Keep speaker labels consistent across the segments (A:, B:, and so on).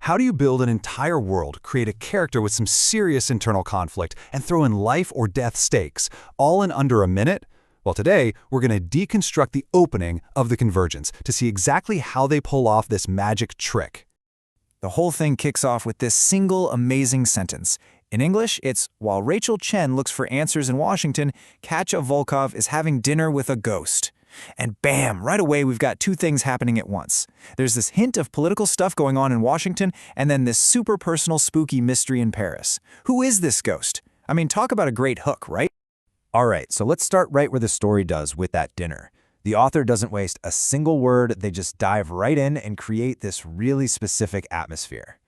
A: How do you build an entire world, create a character with some serious internal conflict, and throw in life or death stakes, all in under a minute? Well, today, we're going to deconstruct the opening of The Convergence to see exactly how they pull off this magic trick.
B: The whole thing kicks off with this single amazing sentence. In English, it's, while Rachel Chen looks for answers in Washington, Katya Volkov is having dinner with a ghost. And bam, right away we've got two things happening at once. There's this hint of political stuff going on in Washington, and then this super personal spooky mystery in Paris. Who is this ghost? I mean, talk about a great hook, right?
C: All right, so let's start right where the story does, with that dinner. The author doesn't waste a single word, they just dive right in and create this really specific atmosphere.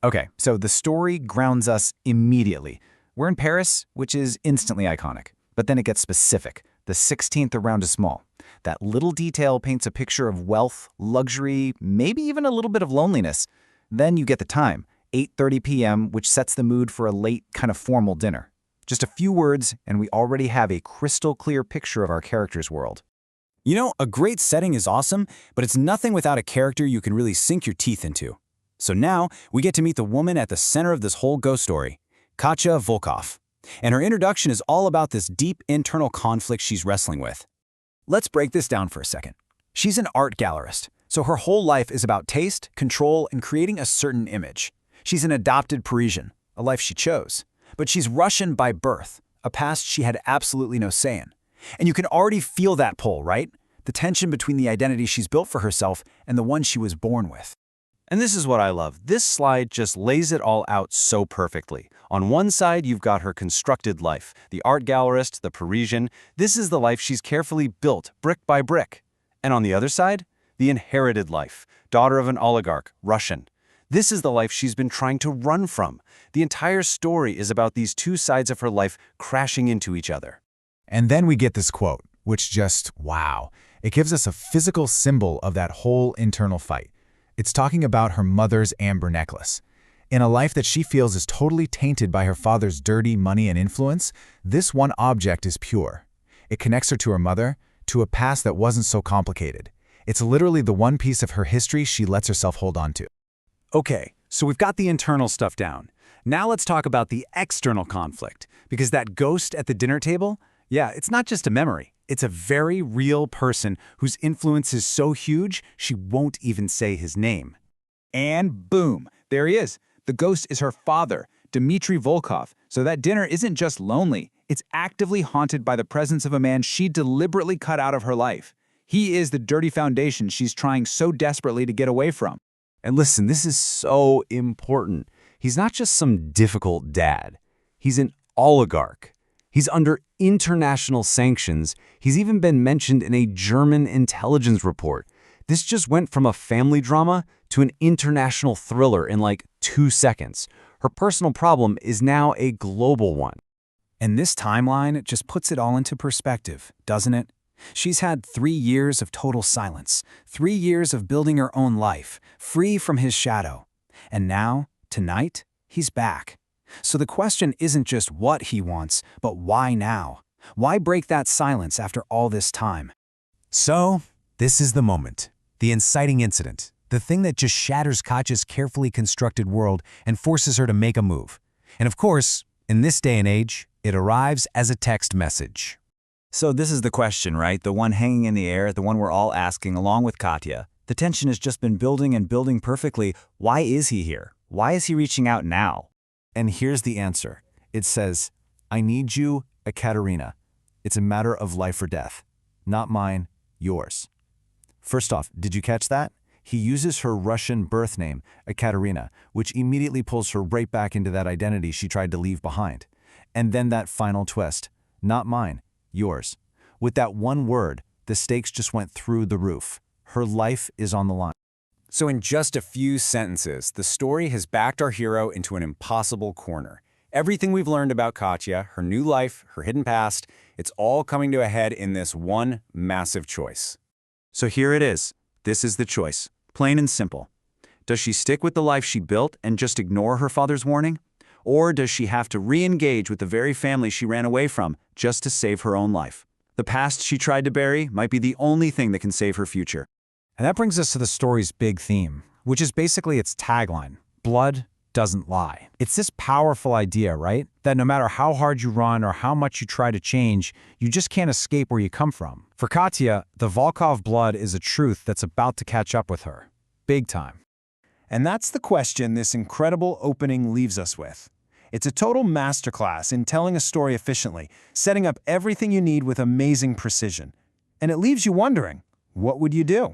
C: Okay, so the story grounds us immediately. We're in Paris, which is instantly iconic, but then it gets specific. The 16th arrondissement. That little detail paints a picture of wealth, luxury, maybe even a little bit of loneliness. Then you get the time, 8:30 p.m., which sets the mood for a late, kind of formal dinner. Just a few words, and we already have a crystal clear picture of our character's world.
D: You know, a great setting is awesome, but it's nothing without a character you can really sink your teeth into. So now, we get to meet the woman at the center of this whole ghost story, Katya Volkov. And her introduction is all about this deep internal conflict she's wrestling with.
B: Let's break this down for a second. She's an art gallerist, so her whole life is about taste, control, and creating a certain image. She's an adopted Parisian, a life she chose. But she's Russian by birth, a past she had absolutely no say in. And you can already feel that pull, right? The tension between the identity she's built for herself and the one she was born with.
D: And this is what I love. This slide just lays it all out so perfectly. On one side, you've got her constructed life, the art gallerist, the Parisian. This is the life she's carefully built, brick by brick. And on the other side, the inherited life, daughter of an oligarch, Russian. This is the life she's been trying to run from. The entire story is about these two sides of her life crashing into each other.
C: And then we get this quote, which just, wow. It gives us a physical symbol of that whole internal fight. It's talking about her mother's amber necklace. In a life that she feels is totally tainted by her father's dirty money and influence, this one object is pure. It connects her to her mother, to a past that wasn't so complicated. It's literally the one piece of her history she lets herself hold on to.
A: Okay, so we've got the internal stuff down. Now let's talk about the external conflict, because that ghost at the dinner table, yeah, it's not just a memory. It's a very real person whose influence is so huge, she won't even say his name.
B: And boom, there he is. The ghost is her father, Dmitri Volkov. So that dinner isn't just lonely, it's actively haunted by the presence of a man she deliberately cut out of her life. He is the dirty foundation she's trying so desperately to get away from.
D: And listen, this is so important. He's not just some difficult dad. He's an oligarch. He's under international sanctions. He's even been mentioned in a German intelligence report. This just went from a family drama to an international thriller in like 2 seconds. Her personal problem is now a global one.
B: And this timeline just puts it all into perspective, doesn't it? She's had 3 years of total silence, 3 years of building her own life, free from his shadow. And now, tonight, he's back. So the question isn't just what he wants, but why now? Why break that silence after all this time?
C: So, this is the moment. The inciting incident. The thing that just shatters Katya's carefully constructed world and forces her to make a move. And of course, in this day and age, it arrives as a text message.
D: So this is the question, right? The one hanging in the air, the one we're all asking along with Katya. The tension has just been building and building perfectly. Why is he here? Why is he reaching out now?
A: And here's the answer. It says, I need you, Ekaterina. It's a matter of life or death. Not mine, yours. First off, did you catch that? He uses her Russian birth name, Ekaterina, which immediately pulls her right back into that identity she tried to leave behind. And then that final twist, not mine, yours. With that one word, the stakes just went through the roof. Her life is on the line.
D: So in just a few sentences, the story has backed our hero into an impossible corner. Everything we've learned about Katya, her new life, her hidden past, it's all coming to a head in this one massive choice. So here it is. This is the choice, plain and simple. Does she stick with the life she built and just ignore her father's warning? Or does she have to re-engage with the very family she ran away from just to save her own life? The past she tried to bury might be the only thing that can save her future.
B: And that brings us to the story's big theme, which is basically its tagline,
C: blood doesn't lie. It's this powerful idea, right? That no matter how hard you run or how much you try to change, you just can't escape where you come from. For Katya, the Volkov blood is a truth that's about to catch up with her. Big time.
B: And that's the question this incredible opening leaves us with. It's a total masterclass in telling a story efficiently, setting up everything you need with amazing precision. And it leaves you wondering, what would you do?